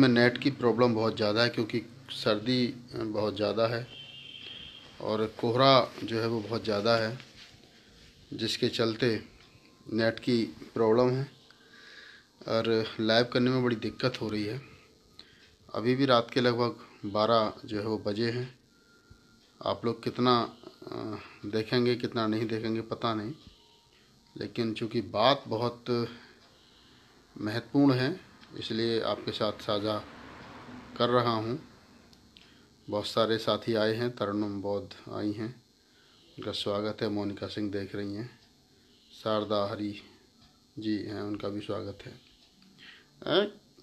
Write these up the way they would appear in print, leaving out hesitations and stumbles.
में नेट की प्रॉब्लम बहुत ज़्यादा है क्योंकि सर्दी बहुत ज़्यादा है और कोहरा जो है वो बहुत ज़्यादा है, जिसके चलते नेट की प्रॉब्लम है और लाइव करने में बड़ी दिक्कत हो रही है। अभी भी रात के लगभग 12 जो है वो बजे हैं। आप लोग कितना देखेंगे कितना नहीं देखेंगे पता नहीं, लेकिन चूँकि बात बहुत महत्वपूर्ण है इसलिए आपके साथ साझा कर रहा हूँ। बहुत सारे साथी आए हैं, तरन्नुम बौद्ध आई हैं, उनका स्वागत है। मोनिका सिंह देख रही हैं, शारदा हरी जी हैं, उनका भी स्वागत है।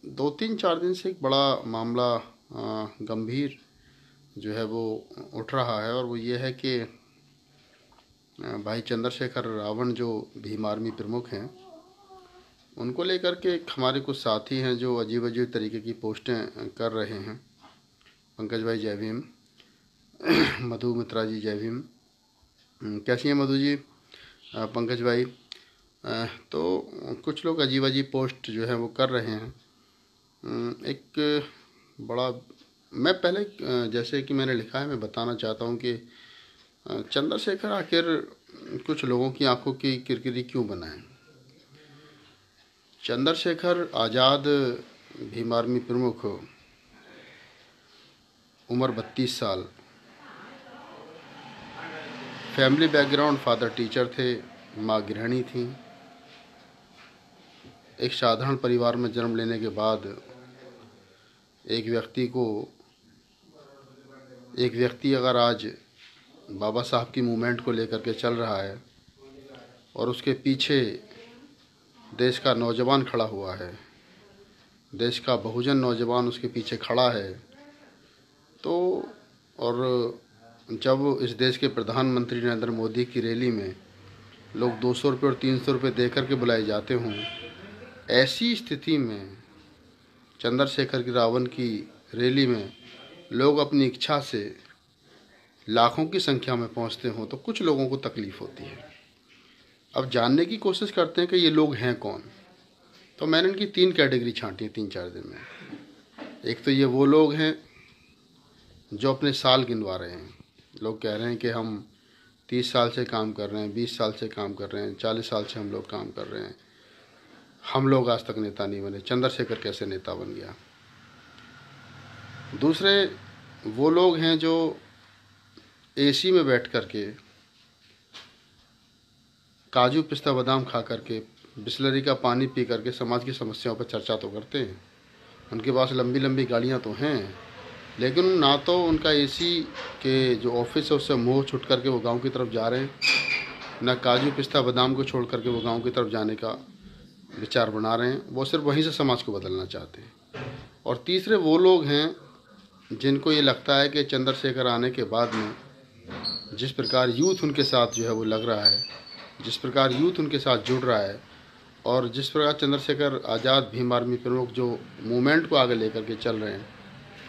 2-3-4 दिन से एक बड़ा मामला गंभीर जो है वो उठ रहा है और वो ये है कि भाई चंद्रशेखर रावण जो भीम आर्मी प्रमुख हैं उनको लेकर के हमारे कुछ साथी हैं जो अजीब अजीब तरीके की पोस्टें कर रहे हैं। पंकज भाई जय भीम, मधु मित्रा जी जय भीम। कैसी हैं मधु जी? पंकज भाई, तो कुछ लोग अजीब अजीब पोस्ट जो है वो कर रहे हैं। एक बड़ा मैं पहले जैसे कि मैंने लिखा है मैं बताना चाहता हूँ कि चंद्रशेखर आखिर कुछ लोगों की आंखों की किरकिरी क्यों बना है। चंद्रशेखर आज़ाद भीम आर्मी प्रमुख, उम्र 32 साल, फैमिली बैकग्राउंड फादर टीचर थे, माँ गृहिणी थी। एक साधारण परिवार में जन्म लेने के बाद एक व्यक्ति अगर आज बाबा साहब की मूवमेंट को लेकर के चल रहा है और उसके पीछे देश का नौजवान खड़ा हुआ है, देश का बहुजन नौजवान उसके पीछे खड़ा है, तो और जब इस देश के प्रधानमंत्री नरेंद्र मोदी की रैली में लोग 200 रुपये और 300 रुपये दे करके बुलाए जाते हों, ऐसी स्थिति में चंद्रशेखर की रावण की रैली में लोग अपनी इच्छा से लाखों की संख्या में पहुंचते हों तो कुछ लोगों को तकलीफ़ होती है। अब जानने की कोशिश करते हैं कि ये लोग हैं कौन। तो मैंने इनकी 3 कैटेगरी छांटी 3-4 दिन में। एक तो ये वो लोग हैं जो अपने साल गिनवा रहे हैं। लोग कह रहे हैं कि हम 30 साल से काम कर रहे हैं, 20 साल से काम कर रहे हैं, 40 साल से हम लोग काम कर रहे हैं, हम लोग आज तक नेता नहीं बने, चंद्रशेखर कैसे नेता बन गया। दूसरे वो लोग हैं जो एसी में बैठ कर के काजू पिस्ता बादाम खा करके बिस्लरी का पानी पी करके समाज की समस्याओं पर चर्चा तो करते हैं। उनके पास लंबी लंबी गाड़ियां तो हैं, लेकिन ना तो उनका एसी के जो ऑफिस है उससे मोह छूट करके वो गांव की तरफ जा रहे हैं, ना काजू पिस्ता बादाम को छोड़ करके वो गांव की तरफ जाने का विचार बना रहे हैं। वो सिर्फ वहीं से समाज को बदलना चाहते हैं। और तीसरे वो लोग हैं जिनको ये लगता है कि चंद्रशेखर आने के बाद में जिस प्रकार यूथ उनके साथ जो है वो लग रहा है, जिस प्रकार यूथ उनके साथ जुड़ रहा है और जिस प्रकार चंद्रशेखर आज़ाद भीम आर्मी प्रमुख जो मूवमेंट को आगे लेकर के चल रहे हैं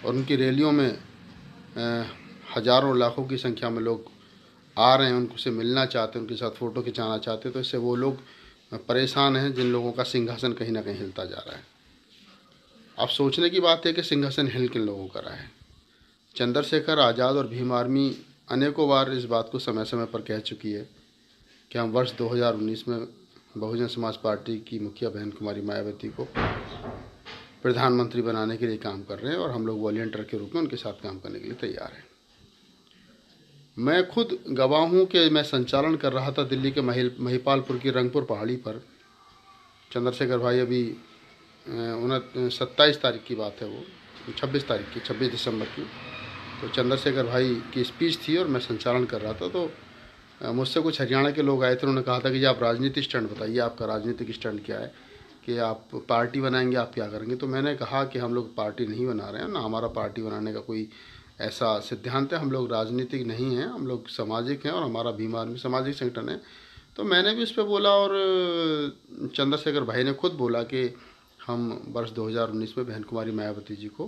और उनकी रैलियों में हज़ारों लाखों की संख्या में लोग आ रहे हैं, उनसे मिलना चाहते हैं, उनके साथ फ़ोटो खिंचाना चाहते हैं, तो इससे वो लोग परेशान हैं जिन लोगों का सिंहासन कहीं ना कहीं हिलता जा रहा है। अब सोचने की बात है कि सिंहासन हिल किन लोगों का रहा है। चंद्रशेखर आज़ाद और भीम आर्मी अनेकों बार इस बात को समय समय पर कह चुकी है कि हम वर्ष 2019 में बहुजन समाज पार्टी की मुखिया बहन कुमारी मायावती को प्रधानमंत्री बनाने के लिए काम कर रहे हैं और हम लोग वॉलंटियर के रूप में उनके साथ काम करने के लिए तैयार हैं। मैं खुद गवाह हूँ कि मैं संचालन कर रहा था दिल्ली के महिपालपुर की रंगपुर पहाड़ी पर। चंद्रशेखर भाई अभी 27 तारीख की बात है, वो 26 तारीख की, 26 दिसंबर की, तो चंद्रशेखर भाई की स्पीच थी और मैं संचालन कर रहा था। तो मुझसे कुछ हरियाणा के लोग आए थे, उन्होंने कहा था कि आप राजनीतिक स्टंट बताइए, आपका राजनीतिक स्टंट क्या है, कि आप पार्टी बनाएंगे, आप क्या करेंगे। तो मैंने कहा कि हम लोग पार्टी नहीं बना रहे हैं, ना हमारा पार्टी बनाने का कोई ऐसा सिद्धांत है, हम लोग राजनीतिक नहीं हैं, हम लोग सामाजिक हैं और हमारा भीम आर्मी सामाजिक संगठन है। तो मैंने भी इस पर बोला और चंद्रशेखर भाई ने खुद बोला कि हम वर्ष 2019 में बहन कुमारी मायावती जी को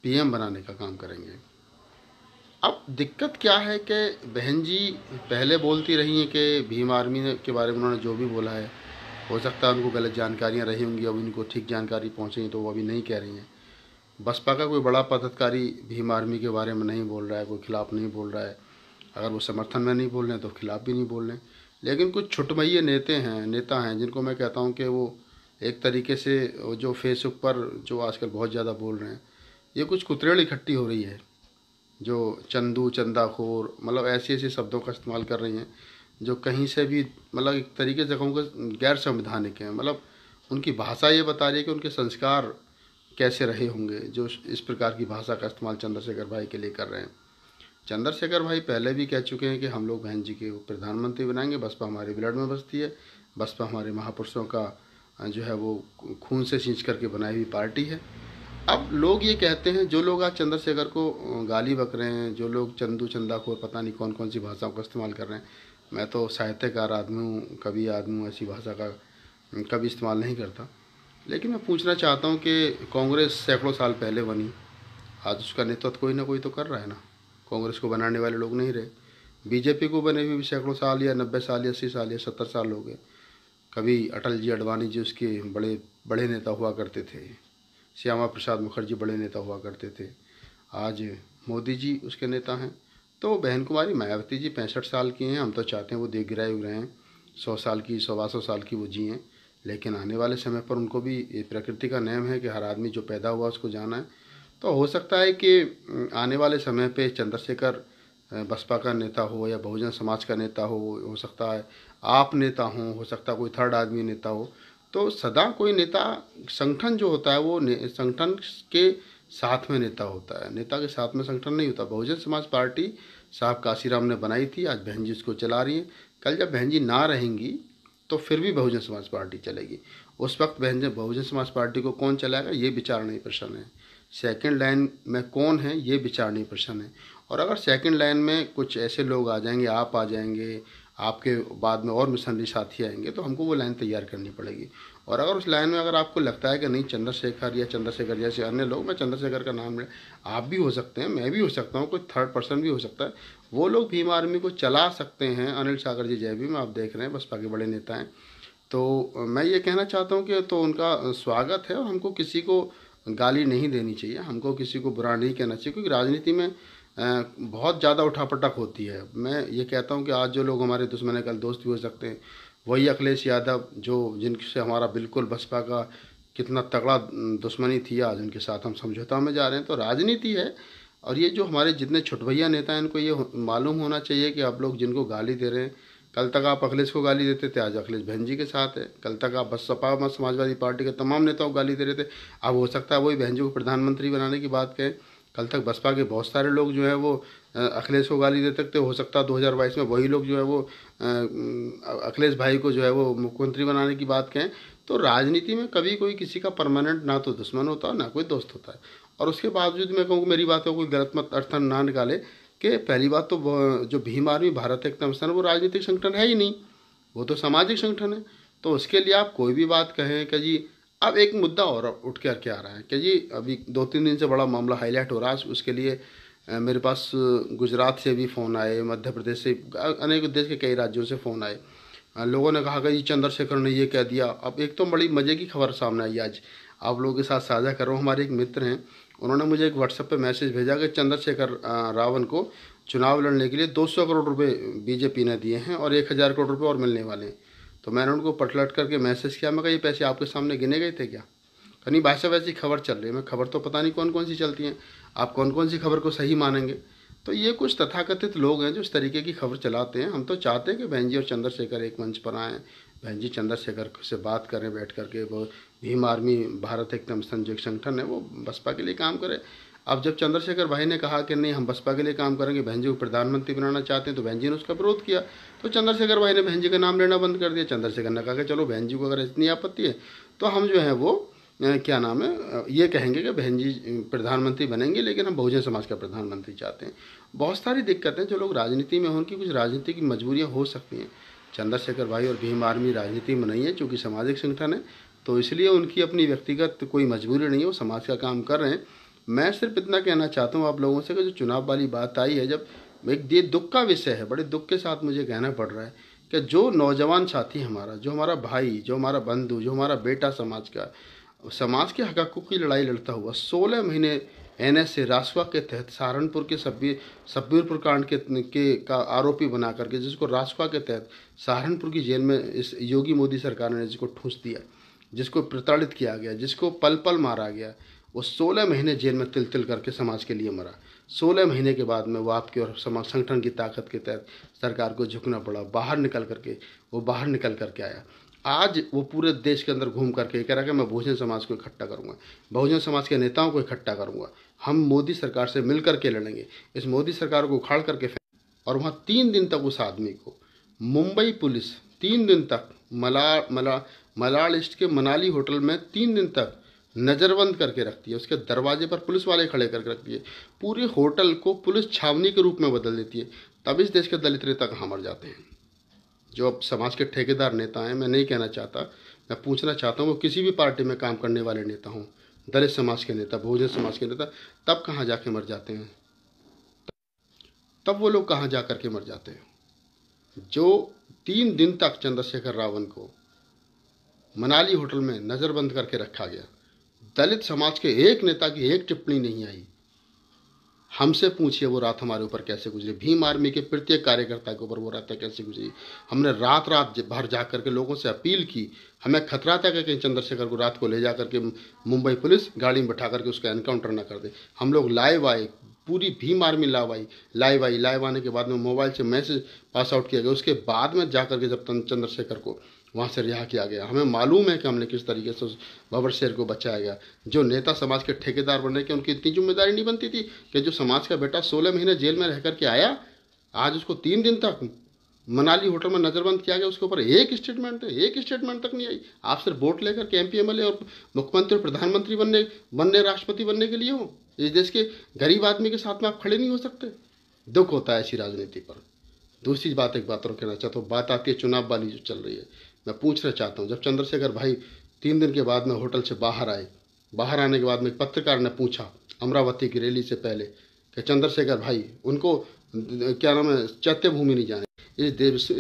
पीएम बनाने का काम करेंगे। अब दिक्कत क्या है कि बहन जी पहले बोलती रही हैं कि भीम आर्मी के बारे में उन्होंने जो भी बोला है, हो सकता है उनको गलत जानकारियां रही होंगी, अब इनको ठीक जानकारी पहुंचेंगी तो वो अभी नहीं कह रही हैं। बसपा का कोई बड़ा पदाधिकारी भीम आर्मी के बारे में नहीं बोल रहा है, कोई खिलाफ नहीं बोल रहा है। अगर वो समर्थन में नहीं बोल रहे हैं तो खिलाफ भी नहीं बोल रहे हैं। लेकिन कुछ छुटमइये नेता हैं जिनको मैं कहता हूँ कि वो एक तरीके से जो फेसबुक पर जो आजकल बहुत ज़्यादा बोल रहे हैं, ये कुछ कुतरेड़ इकट्ठी हो रही है, जो चंदू चंदाखोर मतलब ऐसे ऐसे शब्दों का इस्तेमाल कर रही हैं जो कहीं से भी मतलब एक तरीके से कहूँगा गैर संवैधानिक हैं। मतलब उनकी भाषा ये बता रही है कि उनके संस्कार कैसे रहे होंगे जो इस प्रकार की भाषा का इस्तेमाल चंद्रशेखर भाई के लिए कर रहे हैं। चंद्रशेखर भाई पहले भी कह चुके हैं कि हम लोग बहन जी के प्रधानमंत्री बनाएंगे, बसपा हमारे ब्लड में बसती है, बसपा हमारे महापुरुषों का जो है वो खून से सींच करके बनाई हुई पार्टी है। अब लोग ये कहते हैं, जो लोग आज चंद्रशेखर को गाली बक रहे हैं, जो लोग चंदू चंदाखोर पता नहीं कौन कौन सी भाषाओं का इस्तेमाल कर रहे हैं, मैं तो साहित्यकार आदमी हूँ, कभी आदमी हूँ, ऐसी भाषा का कभी इस्तेमाल नहीं करता। लेकिन मैं पूछना चाहता हूँ कि कांग्रेस सैकड़ों साल पहले बनी, आज उसका नेतृत्व कोई ना कोई तो कर रहा है ना। कांग्रेस को बनाने वाले लोग नहीं रहे। बीजेपी को बने हुए भी सैकड़ों साल या 90 साल या 80 साल या 70 साल हो गए। कभी अटल जी अडवाणी जी उसके बड़े बड़े नेता हुआ करते थे, श्यामा प्रसाद मुखर्जी बड़े नेता हुआ करते थे, आज मोदी जी उसके नेता हैं। तो बहन कुमारी मायावती जी 65 साल की हैं, हम तो चाहते हैं वो देख गिराए हुए हैं, 100 साल की 125 साल की वो जिएँ। लेकिन आने वाले समय पर उनको भी ये प्रकृति का नियम है कि हर आदमी जो पैदा हुआ उसको जाना है। तो हो सकता है कि आने वाले समय पे चंद्रशेखर बसपा का नेता हो या बहुजन समाज का नेता हो सकता है आप नेता हो सकता है कोई थर्ड आदमी नेता हो। तो सदा कोई नेता संगठन जो होता है वो संगठन के साथ में नेता होता है, नेता के साथ में संगठन नहीं होता। बहुजन समाज पार्टी साहब काशीराम ने बनाई थी, आज बहन जी उसको चला रही हैं। कल जब बहन जी ना रहेंगी तो फिर भी बहुजन समाज पार्टी चलेगी। उस वक्त बहुजन समाज पार्टी को कौन चलाएगा ये विचारणीय प्रश्न है। सेकंड लाइन में कौन है ये विचारणीय प्रश्न है। और अगर सेकंड लाइन में कुछ ऐसे लोग आ जाएंगे, आप आ जाएंगे, आपके बाद में और मिशनरी साथी आएंगे, तो हमको वो लाइन तैयार करनी पड़ेगी। और अगर उस लाइन में अगर आपको लगता है कि नहीं चंद्रशेखर या चंद्रशेखर जैसे अन्य लोग, मैं चंद्रशेखर का नाम ले, आप भी हो सकते हैं, मैं भी हो सकता हूँ, कोई थर्ड पर्सन भी हो सकता है, वो लोग भीम आर्मी को चला सकते हैं। अनिल सागर जी जय भीम आप देख रहे हैं, बसपा के बड़े नेता हैं। तो मैं ये कहना चाहता हूँ कि तो उनका स्वागत है और हमको किसी को गाली नहीं देनी चाहिए, हमको किसी को बुरा नहीं कहना चाहिए, क्योंकि राजनीति में बहुत ज़्यादा उठापटक होती है। मैं ये कहता हूँ कि आज जो लोग हमारे दुश्मन है कल दोस्त भी हो सकते हैं। वही अखिलेश यादव जो जिनसे हमारा बिल्कुल बसपा का कितना तगड़ा दुश्मनी थी, आज उनके साथ हम समझौता में जा रहे हैं। तो राजनीति है। और ये जो हमारे जितने छुटभैया नेता हैं इनको ये मालूम होना चाहिए कि आप लोग जिनको गाली दे रहे हैं, कल तक आप अखिलेश को गाली देते थे, आज अखिलेश बहन जी के साथ है। कल तक आप बसपा समाजवादी पार्टी के तमाम नेताओं को गाली दे रहे थे, अब हो सकता है वही बहन जी को प्रधानमंत्री बनाने की बात कहें। कल तक बसपा के बहुत सारे लोग जो है वो अखिलेश को गाली दे सकते, हो सकता है 2022 में वही लोग जो है वो अखिलेश भाई को जो है वो मुख्यमंत्री बनाने की बात कहें। तो राजनीति में कभी कोई किसी का परमानेंट ना तो दुश्मन होता है ना कोई दोस्त होता है। और उसके बावजूद मैं कहूँ मेरी बात को कोई गलत मत अर्थ ना निकाले कि पहली बात तो जो भीम आर्मी भारत एकता मिशन वो राजनीतिक संगठन है ही नहीं, वो तो सामाजिक संगठन है। तो उसके लिए आप कोई भी बात कहें कि जी, अब एक मुद्दा और उठ कर के आ रहा है कि जी अभी 2-3 दिन से बड़ा मामला हाईलाइट हो रहा है, उसके लिए मेरे पास गुजरात से भी फ़ोन आए, मध्य प्रदेश से, अनेक देश के कई राज्यों से फ़ोन आए। लोगों ने कहा कि जी चंद्रशेखर ने ये कह दिया। अब एक तो बड़ी मज़े की खबर सामने आई, आज आप लोगों के साथ साझा कर रहा हूँ। हमारे एक मित्र हैं, उन्होंने मुझे एक व्हाट्सएप पे मैसेज भेजा कि चंद्रशेखर रावण को चुनाव लड़ने के लिए 200 करोड़ रुपए बीजेपी ने दिए हैं और 1000 करोड़ रुपए और मिलने वाले हैं। तो मैंने उनको पलट करके मैसेज किया, मैं कहा ये पैसे आपके सामने गिने गए थे क्या? नहीं भाई साहब ऐसी खबर चल रही है। मैं खबर तो पता नहीं कौन कौन सी चलती हैं, आप कौन कौन सी खबर को सही मानेंगे? तो ये कुछ तथाकथित लोग हैं जो इस तरीके की खबर चलाते हैं। हम तो चाहते हैं कि बहन जी और चंद्रशेखर एक मंच पर आएँ, बहन जी चंद्रशेखर से बात करें बैठ करके, वो भीम आर्मी भारत एकता मिशन जो एक संगठन है वो बसपा के लिए काम करे। अब जब चंद्रशेखर भाई ने कहा कि नहीं हम बसपा के लिए काम करेंगे, बहन जी को प्रधानमंत्री बनाना चाहते हैं, तो बहन जी ने उसका विरोध किया। तो चंद्रशेखर भाई ने बहन जी का नाम लेना बंद कर दिया। चंद्रशेखर ने कहा कि चलो बहन जी को अगर इतनी आपत्ति है तो हम जो है वो क्या नाम है ये कहेंगे कि बहन जी प्रधानमंत्री बनेंगे, लेकिन हम बहुजन समाज का प्रधानमंत्री चाहते हैं। बहुत सारी दिक्कतें जो लोग राजनीति में हो, उनकी कुछ राजनीति की मजबूरियाँ हो सकती हैं। चंद्रशेखर भाई और भीम आर्मी राजनीति में नहीं है, चूँकि सामाजिक संगठन है, तो इसलिए उनकी अपनी व्यक्तिगत कोई मजबूरी नहीं है, वो समाज का काम कर रहे हैं। मैं सिर्फ इतना कहना चाहता हूँ आप लोगों से कि जो चुनाव वाली बात आई है, जब एक ये दुख का विषय है, बड़े दुख के साथ मुझे कहना पड़ रहा है कि जो नौजवान साथी हमारा, जो हमारा भाई, जो हमारा बंधु, जो हमारा बेटा समाज का, समाज के हकों की लड़ाई लड़ता हुआ 16 महीने एनएसए रासुका के तहत सहारनपुर के सब्बीरपुर कांड के का आरोपी बना करके, जिसको रासुका के तहत सहारनपुर की जेल में इस योगी मोदी सरकार ने जिसको ठूंस दिया, जिसको प्रताड़ित किया गया, जिसको पल पल मारा गया, वो 16 महीने जेल में तिल तिल करके समाज के लिए मरा। 16 महीने के बाद में वो आपके और समाज संगठन की ताकत के तहत सरकार को झुकना पड़ा, बाहर निकल करके आया। आज वो पूरे देश के अंदर घूम करके कह रहा है कि मैं बहुजन समाज को इकट्ठा करूंगा, बहुजन समाज के नेताओं को इकट्ठा करूंगा, हम मोदी सरकार से मिल करके लड़ेंगे, इस मोदी सरकार को उखाड़ करके और वहाँ 3 दिन तक उस आदमी को मुंबई पुलिस 3 दिन तक मलाड ईस्ट के मनाली होटल में 3 दिन तक नज़रबंद करके रखती है। उसके दरवाजे पर पुलिस वाले खड़े करके रखती है, पूरे होटल को पुलिस छावनी के रूप में बदल देती है। तब इस देश के दलित नेता कहाँ मर जाते हैं? जो अब समाज के ठेकेदार नेता हैं, मैं नहीं कहना चाहता, मैं पूछना चाहता हूँ वो किसी भी पार्टी में काम करने वाले नेता हों, दलित समाज के नेता, बहुजन समाज के नेता, तब कहाँ जाके मर जाते हैं? तब वो लोग कहाँ जा करके मर जाते हैं? जो 3 दिन तक चंद्रशेखर रावण को मनाली होटल में नज़रबंद करके रखा गया, दलित समाज के एक नेता की एक टिप्पणी नहीं आई। हमसे पूछिए वो रात हमारे ऊपर कैसे गुजरी, भीम आर्मी के प्रत्येक कार्यकर्ता के ऊपर वो रात कैसे गुजरी। हमने रात भर जा करके लोगों से अपील की, हमें खतरा था कि कहीं चंद्रशेखर को रात को ले जा करके मुंबई पुलिस गाड़ी में बैठा करके उसका एनकाउंटर ना कर दे। हम लोग लाइव आए, पूरी भीम आर्मी लाइव आने के बाद में मोबाइल से मैसेज पास आउट किया गया। उसके बाद में जा करके जब चंद्रशेखर को वहाँ से रिहा किया गया, हमें मालूम है कि हमने किस तरीके से उस बाबर शेर को बचाया गया। जो नेता समाज के ठेकेदार बनने के, उनकी इतनी जिम्मेदारी नहीं बनती थी कि जो समाज का बेटा 16 महीने जेल में रह करके आया, आज उसको 3 दिन तक मनाली होटल में नज़रबंद किया गया, उसके ऊपर एक स्टेटमेंट तक नहीं आई। आप सिर्फ वोट लेकर के MP MLA और मुख्यमंत्री और प्रधानमंत्री बनने राष्ट्रपति बनने के लिए हो। इस देश के गरीब आदमी के साथ में आप खड़े नहीं हो सकते। दुख होता है ऐसी राजनीति पर। दूसरी बात, एक बात और कहना चाहता हूँ, बात आती है चुनाव वाली जो चल रही है। मैं पूछना चाहता हूँ, जब चंद्रशेखर भाई 3 दिन के बाद में होटल से बाहर आए, बाहर आने के बाद में एक पत्रकार ने पूछा अमरावती की रैली से पहले कि चंद्रशेखर भाई उनको क्या नाम है, चैत्य भूमि नहीं जाने।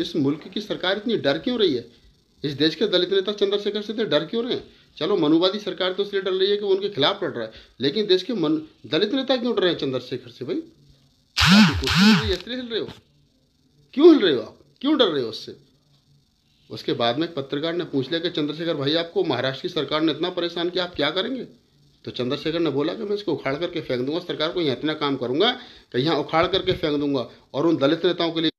इस मुल्क की सरकार इतनी डर क्यों रही है? इस देश के दलित नेता चंद्रशेखर से डर क्यों रहे हैं? चलो मनुवादी सरकार तो इसलिए डर रही है कि वो उनके खिलाफ लड़ रहा है, लेकिन देश के दलित नेता क्यों डर रहे हैं चंद्रशेखर से? भाई इसलिए हिल रहे हो, क्यों हिल रहे हो आप, क्यों डर रहे हो उससे? उसके बाद में एक पत्रकार ने पूछ लिया कि चंद्रशेखर भाई आपको महाराष्ट्र की सरकार ने इतना परेशान किया, आप क्या करेंगे? तो चंद्रशेखर ने बोला कि मैं इसको उखाड़ करके फेंक दूंगा, सरकार को यहाँ इतना काम करूंगा कि यहाँ उखाड़ करके फेंक दूंगा और उन दलित नेताओं के लिए।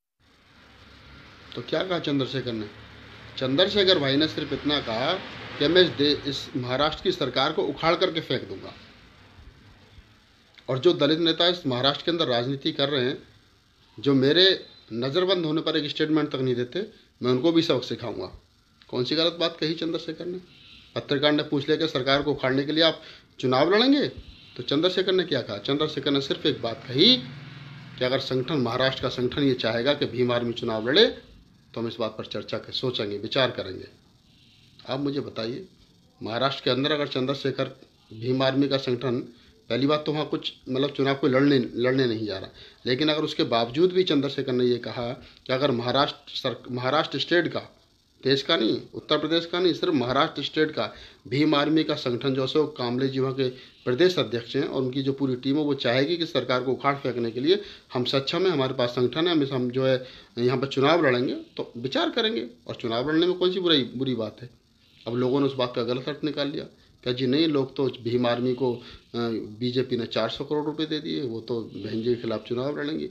तो क्या कहा चंद्रशेखर ने? चंद्रशेखर भाई ने सिर्फ इतना कहा कि मैं इस महाराष्ट्र की सरकार को उखाड़ करके फेंक दूंगा। और जो दलित नेता इस महाराष्ट्र के अंदर राजनीति कर रहे हैं, जो मेरे नज़रबंद होने पर एक स्टेटमेंट तक नहीं देते, मैं उनको भी सबक सिखाऊंगा। कौन सी गलत बात कही चंद्रशेखर ने? पत्रकार ने पूछ लिया कि सरकार को उखाड़ने के लिए आप चुनाव लड़ेंगे? तो चंद्रशेखर ने क्या कहा? चंद्रशेखर ने सिर्फ एक बात कही कि अगर संगठन, महाराष्ट्र का संगठन ये चाहेगा कि भीम आर्मी चुनाव लड़े तो हम इस बात पर चर्चा कर सोचेंगे, विचार करेंगे। आप मुझे बताइए, महाराष्ट्र के अंदर अगर चंद्रशेखर भीम आर्मी का संगठन, पहली बात तो वहाँ कुछ मतलब चुनाव को लड़ने नहीं जा रहा, लेकिन अगर उसके बावजूद भी चंद्रशेखर ने ये कहा कि अगर महाराष्ट्र स्टेट का, देश का नहीं, उत्तर प्रदेश का नहीं, सिर्फ महाराष्ट्र स्टेट का भीम आर्मी का संगठन, जो अशोक कांबले जी वहाँ के प्रदेश अध्यक्ष हैं और उनकी जो पूरी टीम है, वो चाहेगी कि सरकार को उखाड़ फेंकने के लिए हम सक्षम है, हमारे पास संगठन है, हम जो है यहाँ पर चुनाव लड़ेंगे, तो विचार करेंगे। और चुनाव लड़ने में कौन सी बुरी बात है? अब लोगों ने उस बात का गलत अर्थ निकाल लिया क्या जी नहीं, लोग तो भीम आर्मी को बीजेपी ने 400 करोड़ रुपए दे दिए, वो तो बहन जी के खिलाफ चुनाव लड़ेंगे।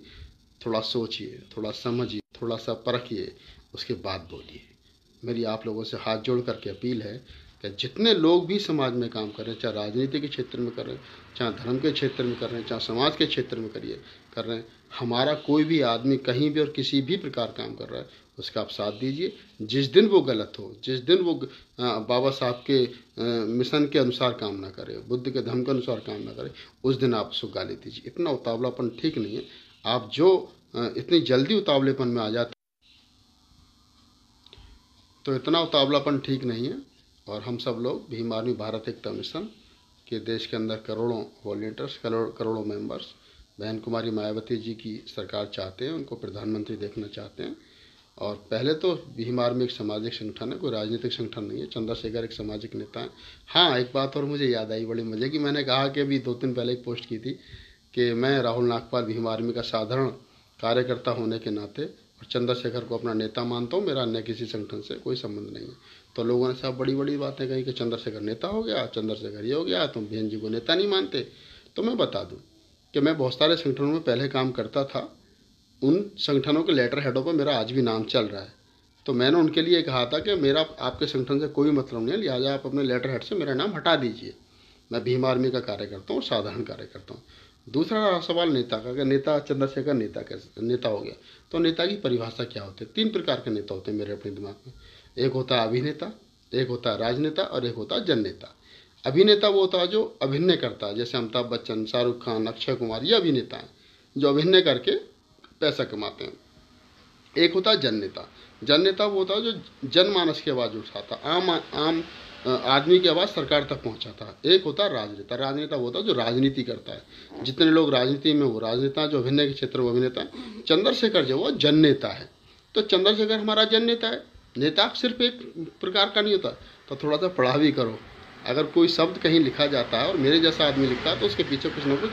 थोड़ा सोचिए, थोड़ा समझिए, थोड़ा सा परखिए, उसके बाद बोलिए। मेरी आप लोगों से हाथ जोड़ करके अपील है कि जितने लोग भी समाज में काम कर रहे हैं, चाहे राजनीति के क्षेत्र में कर रहे हैं, चाहे धर्म के क्षेत्र में कर रहे हैं, चाहे समाज के क्षेत्र में कर रहे हैं, हमारा कोई भी आदमी कहीं भी और किसी भी प्रकार काम कर रहा है, उसका आप साथ दीजिए। जिस दिन वो गलत हो, जिस दिन वो बाबा साहब के मिशन के अनुसार काम ना करे, बुद्ध के धर्म के अनुसार काम ना करे, उस दिन आप उसको गाली दीजिए। इतना उतावलापन ठीक नहीं है। आप जो इतनी जल्दी उतावलेपन में आ जाते, तो इतना उतावलापन ठीक नहीं है। और हम सब लोग भीम आर्मी भारत एकता मिशन के देश के अंदर करोड़ों वॉलंटियर्स, करोड़ों मेंबर्स बहन कुमारी मायावती जी की सरकार चाहते हैं, उनको प्रधानमंत्री देखना चाहते हैं। और पहले तो भीम आर्मी एक सामाजिक संगठन है, कोई राजनीतिक संगठन नहीं है। चंद्रशेखर एक सामाजिक नेता है। हाँ, एक बात और मुझे याद आई बड़ी मज़े की, मैंने कहा कि अभी 2 दिन पहले एक पोस्ट की थी कि मैं राहुल नागपाल भीम आर्मी का साधारण कार्यकर्ता होने के नाते और चंद्रशेखर को अपना नेता मानता हूँ, मेरा अन्य किसी संगठन से कोई संबंध नहीं है। तो लोगों ने सब बड़ी बड़ी बातें कही कि चंद्रशेखर नेता हो गया, चंद्रशेखर ये हो गया, तुम बहन जी को नेता नहीं मानते। तो मैं बता दूं कि मैं बहुत सारे संगठनों में पहले काम करता था, उन संगठनों के लेटर हेडों पर मेरा आज भी नाम चल रहा है। तो मैंने उनके लिए कहा था कि मेरा आपके संगठन से कोई मतलब नहीं है, लिहाजा आप अपने लेटर हेड से मेरा नाम हटा दीजिए। मैं भीम आर्मी का कार्यकर्ता हूँ, साधारण कार्यकर्ता हूँ। दूसरा रहा सवाल नेता का, कि नेता चंद्रशेखर नेता कैसे नेता हो गया। तो नेता की परिभाषा क्या होती है? 3 प्रकार के नेता होते हैं मेरे अपने दिमाग में। एक होता है अभिनेता, एक होता है राजनेता और एक होता है जननेता। अभिनेता वो होता है जो अभिनय करता है, जैसे अमिताभ बच्चन, शाहरुख खान, अक्षय कुमार, ये अभिनेता हैं जो अभिनय करके पैसा कमाते हैं। एक होता है जननेता। जननेता वो होता है जो जनमानस की आवाज़ उठाता, आम आदमी की आवाज़ सरकार तक पहुंचाता है। एक होता है राजनेता। राजनेता वो होता है जो राजनीति करता है। जितने लोग राजनीति में वो राजनेता, जो अभिनय के क्षेत्र में अभिनेता है। चंद्रशेखर जो वो जननेता है। तो चंद्रशेखर हमारा जननेता है। नेता सिर्फ एक प्रकार का नहीं होता। तो थोड़ा सा पढ़ा भी करो। अगर कोई शब्द कहीं लिखा जाता है और मेरे जैसा आदमी लिखता है तो उसके पीछे कुछ ना कुछ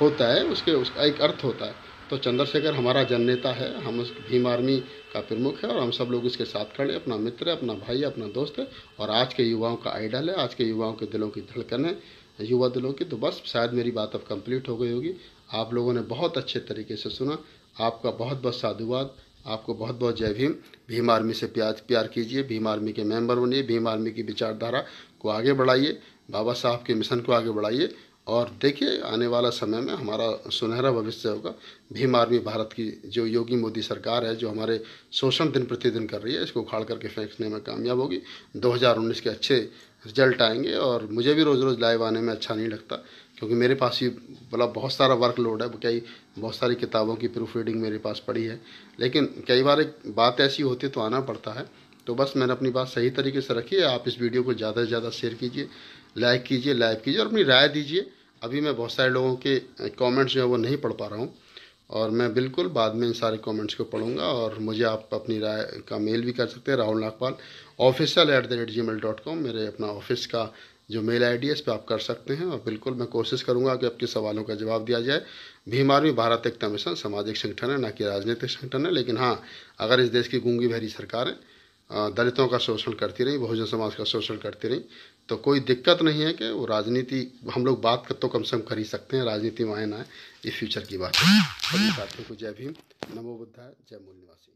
होता है, उसका एक अर्थ होता है। तो चंद्रशेखर हमारा जननेता है, हम उस भीम आर्मी का प्रमुख है और हम सब लोग इसके साथ खड़े, अपना मित्र है, अपना भाई है, अपना दोस्त है और आज के युवाओं का आइडल है, आज के युवाओं के दिलों की धड़कन है, युवा दिलों की। तो बस शायद मेरी बात अब कंप्लीट हो गई होगी। आप लोगों ने बहुत अच्छे तरीके से सुना, आपका बहुत बहुत साधुवाद, आपको बहुत बहुत जय भीम। भीम आर्मी से प्यार कीजिए, भीम आर्मी के मेंबर बनिए, भीम आर्मी की विचारधारा को आगे बढ़ाइए, बाबा साहब के मिशन को आगे बढ़ाइए और देखिए आने वाला समय में हमारा सुनहरा भविष्य होगा। भीम आर्मी भारत की जो योगी मोदी सरकार है, जो हमारे शोषण दिन प्रतिदिन कर रही है, इसको उखाड़ करके फेंकने में कामयाब होगी। 2019 के अच्छे रिजल्ट आएंगे और मुझे भी रोज़ रोज़ लाइव आने में अच्छा नहीं लगता, क्योंकि मेरे पास ही बहुत सारा वर्कलोड है। बहुत सारी किताबों की प्रूफ रीडिंग मेरे पास पड़ी है, लेकिन कई बार एक बात ऐसी होती है तो आना पड़ता है। तो बस मैंने अपनी बात सही तरीके से रखी है। आप इस वीडियो को ज़्यादा से ज़्यादा शेयर कीजिए, लाइक कीजिए और अपनी राय दीजिए। अभी मैं बहुत सारे लोगों के कमेंट्स जो है वो नहीं पढ़ पा रहा हूँ और मैं बिल्कुल बाद में इन सारे कमेंट्स को पढ़ूंगा। और मुझे आप अपनी राय का मेल भी कर सकते हैं, राहुल नागपाल official@gmail.com मेरे अपना ऑफिस का जो मेल आईडी है, इस पर आप कर सकते हैं। और बिल्कुल मैं कोशिश करूंगा कि आपके सवालों का जवाब दिया जाए। भीम आर्मी भारत एकता मिशन सामाजिक संगठन है, ना कि राजनीतिक संगठन है। लेकिन हाँ, अगर इस देश की गूंगी बहरी सरकारें दलितों का शोषण करती रही, बहुजन समाज का शोषण करती रही, तो कोई दिक्कत नहीं है कि वो राजनीति हम लोग बात कर तो कम से कम कर ही सकते हैं। राजनीति मायना है, ये फ्यूचर की बात है। सभी साथियों को जय भीम, नमो बुद्धाय, जय मूल निवासी।